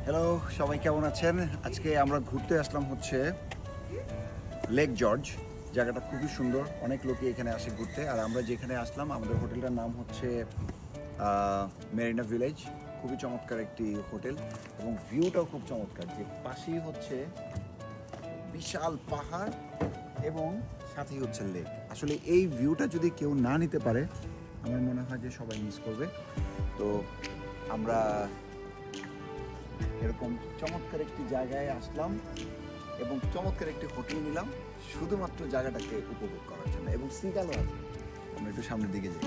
Hello, সবাই কেমন আছেন? আজকে আমরা ঘুরতে আসলাম হচ্ছে লেক জর্জ। জায়গাটা খুবই সুন্দর, অনেক লোকই এখানে আসে ঘুরতে। আর আমরা যেখানে আসলাম, আমাদের হোটেলটার নাম হচ্ছে মেরিনা ভিলেজ। খুবই চমৎকার একটি হোটেল এবং ভিউটাও খুব চমৎকার। যে পাশেই হচ্ছে বিশাল পাহাড় এবং সাথেই হচ্ছে লেক। আসলে এই ভিউটা যদি কেউ না নিতে পারে, আমার মনে হয় যে সবাই মিস করবে। তো আমরা এরকম চমৎকার একটি জায়গায় আসলাম এবং চমৎকার একটি হোটেল নিলাম শুধুমাত্র জায়গাটাকে উপভোগ করার জন্য, এবং সিগালও আছে। আমরা একটু সামনের দিকে যাই।